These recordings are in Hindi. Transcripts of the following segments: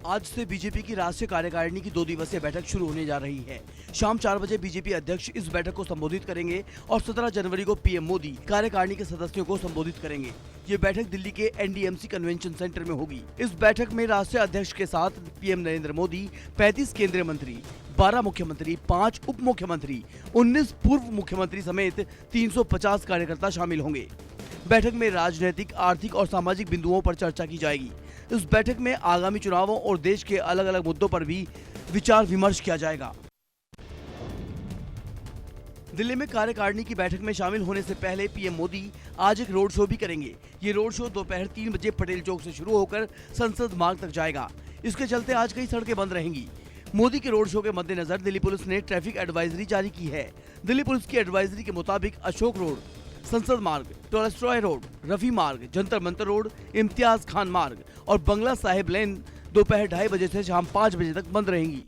आज से बीजेपी की राष्ट्रीय कार्यकारिणी की 2 दिवसीय बैठक शुरू होने जा रही है। शाम 4 बजे बीजेपी अध्यक्ष इस बैठक को संबोधित करेंगे और 17 जनवरी को पीएम मोदी कार्यकारिणी के सदस्यों को संबोधित करेंगे। ये बैठक दिल्ली के एनडीएमसी कन्वेंशन सेंटर में होगी। इस बैठक में राष्ट्रीय अध्यक्ष के साथ पीएम नरेंद्र मोदी, 35 केंद्रीय मंत्री, 12 मुख्यमंत्री, 5 उप मुख्यमंत्री, 19 पूर्व मुख्यमंत्री समेत 350 कार्यकर्ता शामिल होंगे। बैठक में राजनीतिक, आर्थिक और सामाजिक बिंदुओं पर चर्चा की जाएगी। इस बैठक में आगामी चुनावों और देश के अलग अलग मुद्दों पर भी विचार विमर्श किया जाएगा। दिल्ली में कार्यकारिणी की बैठक में शामिल होने से पहले पीएम मोदी आज एक रोड शो भी करेंगे। ये रोड शो दोपहर 3 बजे पटेल चौक से शुरू होकर संसद मार्ग तक जाएगा। इसके चलते आज कई सड़कें बंद रहेंगी। मोदी के रोड शो के मद्देनजर दिल्ली पुलिस ने ट्रैफिक एडवाइजरी जारी की है। दिल्ली पुलिस की एडवाइजरी के मुताबिक अशोक रोड, संसद मार्ग, टॉलस्टॉय रोड, रफी मार्ग, जंतर मंतर रोड, इम्तियाज खान मार्ग और बंगला साहिब लेन दोपहर 2:30 बजे से शाम 5 बजे तक बंद रहेंगी।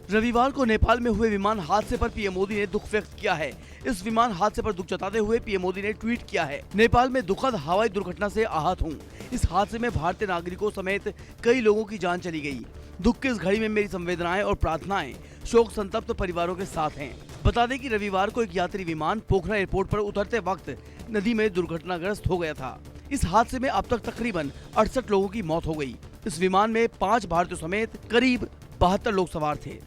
रविवार को नेपाल में हुए विमान हादसे पर पीएम मोदी ने दुख व्यक्त किया है। इस विमान हादसे पर दुख जताते हुए पीएम मोदी ने ट्वीट किया है, नेपाल में दुखद हवाई दुर्घटना से आहत हूँ। इस हादसे में भारतीय नागरिकों समेत कई लोगों की जान चली गई। दुख की इस घड़ी में मेरी संवेदनाएं और प्रार्थनाएं शोक संतप्त परिवारों के साथ हैं। बता दें कि रविवार को एक यात्री विमान पोखरा एयरपोर्ट पर उतरते वक्त नदी में दुर्घटनाग्रस्त हो गया था। इस हादसे में अब तक तकरीबन 68 लोगों की मौत हो गई। इस विमान में 5 भारतीयों समेत करीब 72 लोग सवार थे।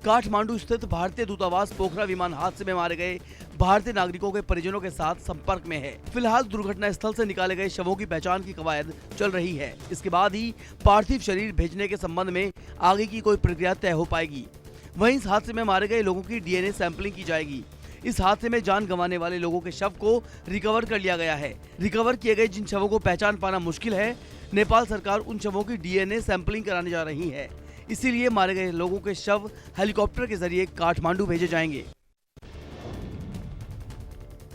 काठमांडू स्थित भारतीय दूतावास पोखरा विमान हादसे में मारे गए भारतीय नागरिकों के परिजनों के साथ संपर्क में है। फिलहाल दुर्घटना स्थल से निकाले गए शवों की पहचान की कवायद चल रही है। इसके बाद ही पार्थिव शरीर भेजने के संबंध में आगे की कोई प्रक्रिया तय हो पाएगी। वहीं इस हादसे में मारे गए लोगों की डीएनए सैंपलिंग की जाएगी। इस हादसे में जान गंवाने वाले लोगों के शव को रिकवर कर लिया गया है। रिकवर किए गए जिन शवों को पहचान पाना मुश्किल है, नेपाल सरकार उन शवों की डीएनए सैंपलिंग कराने जा रही है। इसीलिए मारे गए लोगों के शव हेलीकॉप्टर के जरिए काठमांडू भेजे जाएंगे।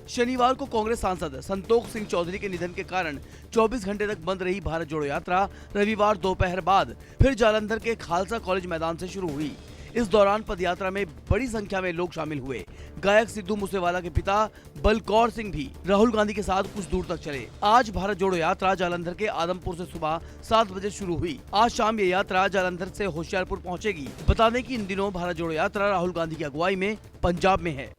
शनिवार को कांग्रेस सांसद संतोख सिंह चौधरी के निधन के कारण 24 घंटे तक बंद रही भारत जोड़ो यात्रा रविवार दोपहर बाद फिर जालंधर के खालसा कॉलेज मैदान से शुरू हुई। इस दौरान पदयात्रा में बड़ी संख्या में लोग शामिल हुए। गायक सिद्धू मूसेवाला के पिता बलकौर सिंह भी राहुल गांधी के साथ कुछ दूर तक चले। आज भारत जोड़ो यात्रा जालंधर के आदमपुर से सुबह 7 बजे शुरू हुई। आज शाम ये यात्रा जालंधर से होशियारपुर पहुंचेगी। बता दें कि इन दिनों भारत जोड़ो यात्रा राहुल गांधी की अगुवाई में पंजाब में है।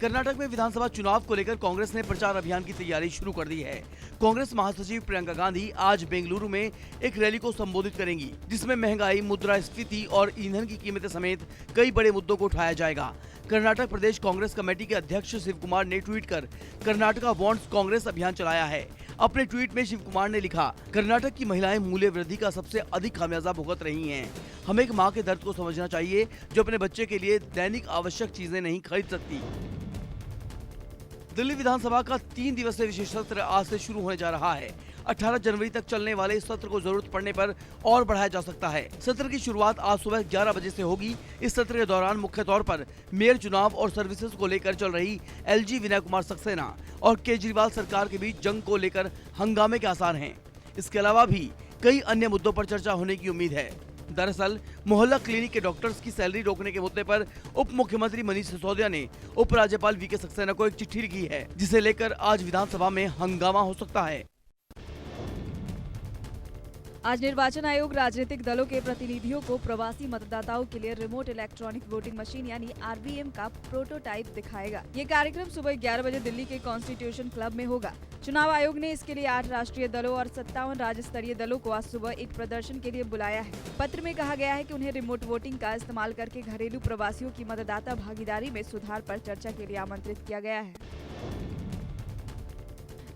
कर्नाटक में विधानसभा चुनाव को लेकर कांग्रेस ने प्रचार अभियान की तैयारी शुरू कर दी है। कांग्रेस महासचिव प्रियंका गांधी आज बेंगलुरु में एक रैली को संबोधित करेंगी, जिसमें महंगाई, मुद्रास्फीति और ईंधन की कीमतें समेत कई बड़े मुद्दों को उठाया जाएगा। कर्नाटक प्रदेश कांग्रेस कमेटी के अध्यक्ष शिव कुमार ने ट्वीट कर कर्नाटका वांट्स कांग्रेस अभियान चलाया है। अपने ट्वीट में शिव कुमार ने लिखा, कर्नाटक की महिलाएं मूल्य वृद्धि का सबसे अधिक खामियाजा भुगत रही हैं। हमें एक माँ के दर्द को समझना चाहिए जो अपने बच्चे के लिए दैनिक आवश्यक चीजें नहीं खरीद सकती। दिल्ली विधानसभा का 3 दिवसीय विशेष सत्र आज से शुरू होने जा रहा है। 18 जनवरी तक चलने वाले इस सत्र को जरूरत पड़ने पर और बढ़ाया जा सकता है। सत्र की शुरुआत आज सुबह 11 बजे से होगी। इस सत्र के दौरान मुख्य तौर पर मेयर चुनाव और सर्विसेज को लेकर चल रही एलजी विनय कुमार सक्सेना और केजरीवाल सरकार के बीच जंग को लेकर हंगामे के आसार हैं। इसके अलावा भी कई अन्य मुद्दों पर चर्चा होने की उम्मीद है। दरअसल मोहल्ला क्लिनिक के डॉक्टर्स की सैलरी रोकने के मुद्दे पर उप मुख्यमंत्री मनीष सिसोदिया ने उपराज्यपाल वीके सक्सेना को एक चिट्ठी लिखी है, जिसे लेकर आज विधानसभा में हंगामा हो सकता है। आज निर्वाचन आयोग राजनीतिक दलों के प्रतिनिधियों को प्रवासी मतदाताओं के लिए रिमोट इलेक्ट्रॉनिक वोटिंग मशीन यानी आरवीएम का प्रोटोटाइप दिखाएगा। ये कार्यक्रम सुबह 11 बजे दिल्ली के कॉन्स्टिट्यूशन क्लब में होगा। चुनाव आयोग ने इसके लिए 8 राष्ट्रीय दलों और 57 राज्य स्तरीय दलों को आज सुबह एक प्रदर्शन के लिए बुलाया है। पत्र में कहा गया है कि उन्हें रिमोट वोटिंग का इस्तेमाल करके घरेलू प्रवासियों की मतदाता भागीदारी में सुधार पर चर्चा के लिए आमंत्रित किया गया है।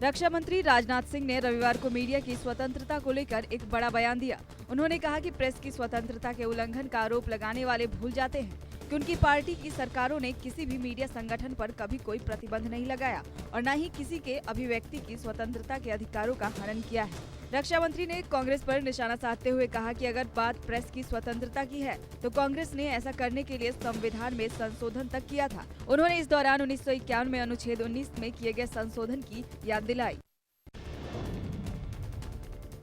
रक्षा मंत्री राजनाथ सिंह ने रविवार को मीडिया की स्वतंत्रता को लेकर एक बड़ा बयान दिया। उन्होंने कहा कि प्रेस की स्वतंत्रता के उल्लंघन का आरोप लगाने वाले भूल जाते हैं कि उनकी पार्टी की सरकारों ने किसी भी मीडिया संगठन पर कभी कोई प्रतिबंध नहीं लगाया और न ही किसी के अभिव्यक्ति की स्वतंत्रता के अधिकारों का हनन किया है। रक्षा मंत्री ने कांग्रेस पर निशाना साधते हुए कहा कि अगर बात प्रेस की स्वतंत्रता की है तो कांग्रेस ने ऐसा करने के लिए संविधान में संशोधन तक किया था। उन्होंने इस दौरान 1951 में अनुच्छेद 19 में किए गए संशोधन की याद दिलाई।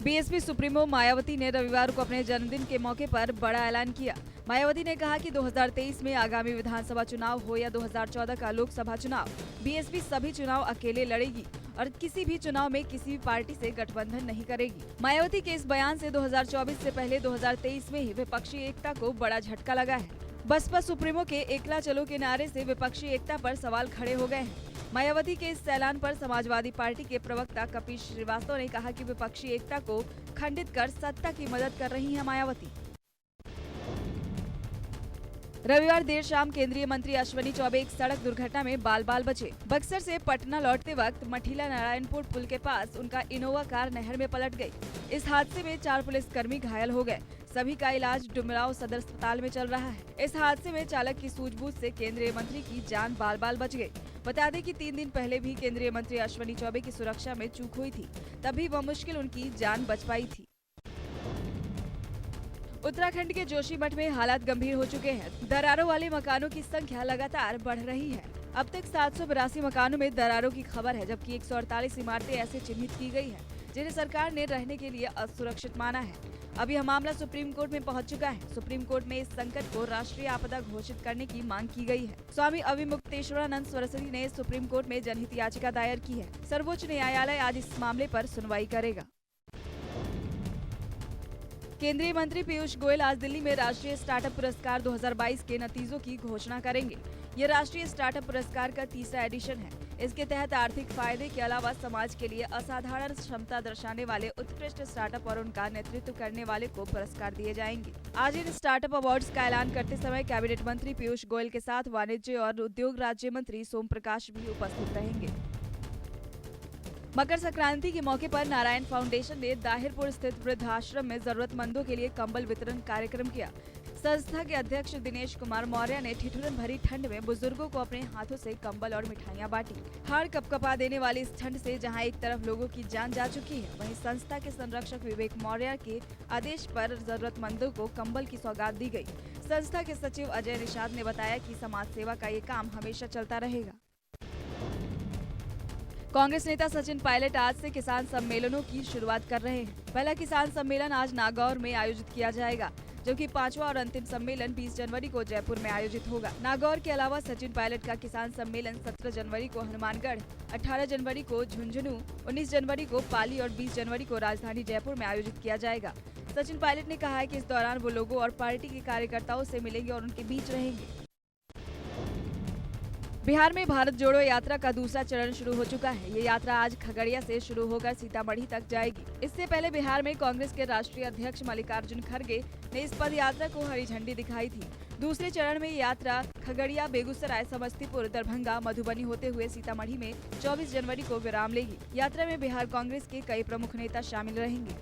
बीएसपी सुप्रीमो मायावती ने रविवार को अपने जन्मदिन के मौके पर बड़ा ऐलान किया। मायावती ने कहा कि 2023 में आगामी विधानसभा चुनाव हो या 2014 का लोकसभा चुनाव, बीएसपी सभी चुनाव अकेले लड़ेगी और किसी भी चुनाव में किसी भी पार्टी से गठबंधन नहीं करेगी। मायावती के इस बयान से 2024 से पहले 2023 में ही विपक्षी एकता को बड़ा झटका लगा है। बसपा सुप्रीमो के एकला चलो के नारे से विपक्षी एकता पर सवाल खड़े हो गए हैं। मायावती के इस ऐलान पर समाजवादी पार्टी के प्रवक्ता कपिल श्रीवास्तव ने कहा कि विपक्षी एकता को खंडित कर सत्ता की मदद कर रही है मायावती। रविवार देर शाम केंद्रीय मंत्री अश्विनी चौबे एक सड़क दुर्घटना में बाल बाल बचे। बक्सर से पटना लौटते वक्त मठीला नारायणपुर पुल के पास उनका इनोवा कार नहर में पलट गई। इस हादसे में 4 पुलिसकर्मी घायल हो गए। सभी का इलाज डुमराव सदर अस्पताल में चल रहा है। इस हादसे में चालक की सूझबूझ से केंद्रीय मंत्री की जान बाल बाल बच गई। बता दें कि 3 दिन पहले भी केंद्रीय मंत्री अश्विनी चौबे की सुरक्षा में चूक हुई थी, तभी बमुश्किल उनकी जान बच पाई थी। उत्तराखंड के जोशीमठ में हालात गंभीर हो चुके हैं। दरारों वाले मकानों की संख्या लगातार बढ़ रही है। अब तक 782 मकानों में दरारों की खबर है, जबकि 148 इमारतें ऐसे चिन्हित की गई हैं, जिन्हें सरकार ने रहने के लिए असुरक्षित माना है। अब यह मामला सुप्रीम कोर्ट में पहुंच चुका है। सुप्रीम कोर्ट में इस संकट को राष्ट्रीय आपदा घोषित करने की मांग की गई है। स्वामी अविमुक्तेश्वरानंद सरस्वती ने सुप्रीम कोर्ट में जनहित याचिका दायर की है। सर्वोच्च न्यायालय आज इस मामले पर सुनवाई करेगा। केंद्रीय मंत्री पीयूष गोयल आज दिल्ली में राष्ट्रीय स्टार्टअप पुरस्कार 2022 के नतीजों की घोषणा करेंगे। ये राष्ट्रीय स्टार्टअप पुरस्कार का 3रा एडिशन है। इसके तहत आर्थिक फायदे के अलावा समाज के लिए असाधारण क्षमता दर्शाने वाले उत्कृष्ट स्टार्टअप और उनका नेतृत्व करने वाले को पुरस्कार दिए जाएंगे। आज इन स्टार्टअप अवार्ड्स का ऐलान करते समय कैबिनेट मंत्री पीयूष गोयल के साथ वाणिज्य और उद्योग राज्य मंत्री सोम प्रकाश भी उपस्थित रहेंगे। मकर संक्रांति के मौके पर नारायण फाउंडेशन ने दाहिरपुर स्थित वृद्धाश्रम में जरूरतमंदों के लिए कंबल वितरण कार्यक्रम किया। संस्था के अध्यक्ष दिनेश कुमार मौर्य ने ठिठुरन भरी ठंड में बुजुर्गों को अपने हाथों से कंबल और मिठाइयां बांटी। हाड़ कपकपा देने वाली इस ठंड से जहां एक तरफ लोगों की जान जा चुकी है, वहीं संस्था के संरक्षक विवेक मौर्य के आदेश पर जरूरतमंदों को कंबल की सौगात दी गई। संस्था के सचिव अजय निषाद ने बताया कि समाज सेवा का ये काम हमेशा चलता रहेगा। कांग्रेस नेता सचिन पायलट आज से किसान सम्मेलनों की शुरुआत कर रहे हैं। पहला किसान सम्मेलन आज नागौर में आयोजित किया जाएगा, जबकि 5वां और अंतिम सम्मेलन 20 जनवरी को जयपुर में आयोजित होगा। नागौर के अलावा सचिन पायलट का किसान सम्मेलन 17 जनवरी को हनुमानगढ़, 18 जनवरी को झुंझुनू, 19 जनवरी को पाली और 20 जनवरी को राजधानी जयपुर में आयोजित किया जाएगा। सचिन पायलट ने कहा है कि इस दौरान वो लोगों और पार्टी के कार्यकर्ताओं से मिलेंगे और उनके बीच रहेंगे। बिहार में भारत जोड़ो यात्रा का दूसरा चरण शुरू हो चुका है। ये यात्रा आज खगड़िया से शुरू होकर सीतामढ़ी तक जाएगी। इससे पहले बिहार में कांग्रेस के राष्ट्रीय अध्यक्ष मल्लिकार्जुन खड़गे ने इस पद यात्रा को हरी झंडी दिखाई थी। दूसरे चरण में ये यात्रा खगड़िया, बेगूसराय, समस्तीपुर, दरभंगा, मधुबनी होते हुए सीतामढ़ी में 24 जनवरी को विराम लेगी। यात्रा में बिहार कांग्रेस के कई प्रमुख नेता शामिल रहेंगे।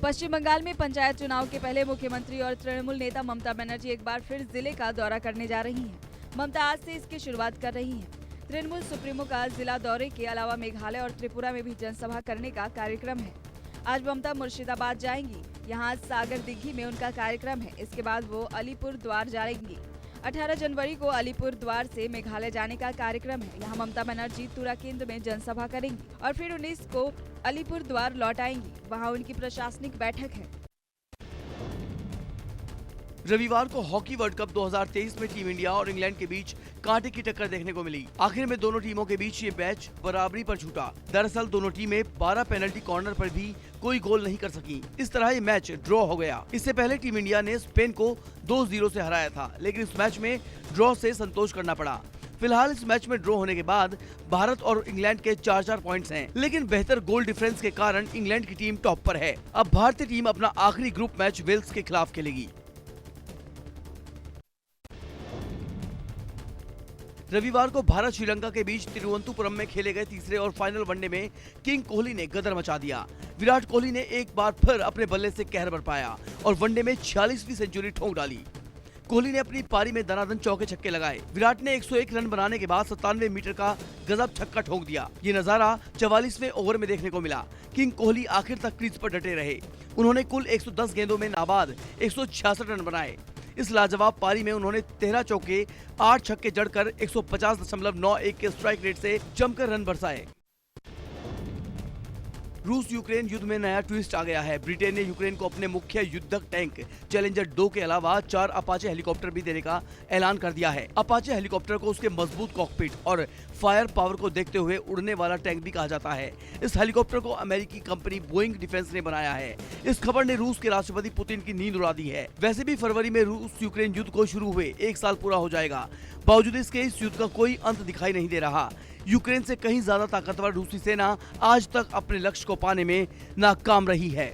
पश्चिम बंगाल में पंचायत चुनाव के पहले मुख्यमंत्री और तृणमूल नेता ममता बनर्जी एक बार फिर जिले का दौरा करने जा रही हैं। ममता आज से इसकी शुरुआत कर रही हैं। तृणमूल सुप्रीमो का जिला दौरे के अलावा मेघालय और त्रिपुरा में भी जनसभा करने का कार्यक्रम है। आज ममता मुर्शिदाबाद जाएंगी। यहाँ सागर दिघी में उनका कार्यक्रम है। इसके बाद वो अलीपुर द्वार जाएंगी। 18 जनवरी को अलीपुर द्वार से मेघालय जाने का कार्यक्रम है। यहाँ ममता बनर्जी तुरा केंद्र में जनसभा करेंगी और फिर 19 को अलीपुर द्वार लौट आएंगी। वहाँ उनकी प्रशासनिक बैठक है। रविवार को हॉकी वर्ल्ड कप 2023 में टीम इंडिया और इंग्लैंड के बीच कांटे की टक्कर देखने को मिली। आखिर में दोनों टीमों के बीच ये मैच बराबरी पर छूटा। दरअसल दोनों टीमें 12 पेनल्टी कॉर्नर पर भी कोई गोल नहीं कर सकी। इस तरह ये मैच ड्रॉ हो गया। इससे पहले टीम इंडिया ने स्पेन को 2-0 से हराया था, लेकिन इस मैच में ड्रॉ से संतोष करना पड़ा। फिलहाल इस मैच में ड्रॉ होने के बाद भारत और इंग्लैंड के 4-4 पॉइंट्स हैं, लेकिन बेहतर गोल डिफरेंस के कारण इंग्लैंड की टीम टॉप पर है। अब भारतीय टीम अपना आखिरी ग्रुप मैच वेल्स के खिलाफ खेलेगी। रविवार को भारत श्रीलंका के बीच तिरुवनंतपुरम में खेले गए तीसरे और फाइनल वनडे में किंग कोहली ने गदर मचा दिया। विराट कोहली ने एक बार फिर अपने बल्ले से कहर बरपाया और वनडे में 46वीं सेंचुरी ठोक डाली। कोहली ने अपनी पारी में दनादन चौके छक्के लगाए। विराट ने 101 रन बनाने के बाद 97 मीटर का गजब छक्का ठोक दिया। ये नजारा 44वें ओवर में देखने को मिला। किंग कोहली आखिर तक क्रीज पर डटे रहे। उन्होंने कुल 110 गेंदों में नाबाद 166 रन बनाए। इस लाजवाब पारी में उन्होंने 13 चौके 8 छक्के जड़कर 150.91 के स्ट्राइक रेट से जमकर रन बरसाए। रूस यूक्रेन युद्ध में नया ट्विस्ट आ गया है। ब्रिटेन ने यूक्रेन को अपने मुख्य युद्धक टैंक चैलेंजर 2 के अलावा 4 अपाचे हेलीकॉप्टर भी देने का ऐलान कर दिया है। अपाचे हेलीकॉप्टर को उसके मजबूत कॉकपिट और फायर पावर को देखते हुए उड़ने वाला टैंक भी कहा जाता है। इस हेलीकॉप्टर को अमेरिकी कंपनी बोइंग डिफेंस ने बनाया है। इस खबर ने रूस के राष्ट्रपति पुतिन की नींद उड़ा दी है। वैसे भी फरवरी में रूस यूक्रेन युद्ध को शुरू हुए 1 साल पूरा हो जाएगा। बावजूद इसके इस युद्ध का कोई अंत दिखाई नहीं दे रहा। यूक्रेन से कहीं ज्यादा ताकतवर रूसी सेना आज तक अपने लक्ष्य को पाने में नाकाम रही है।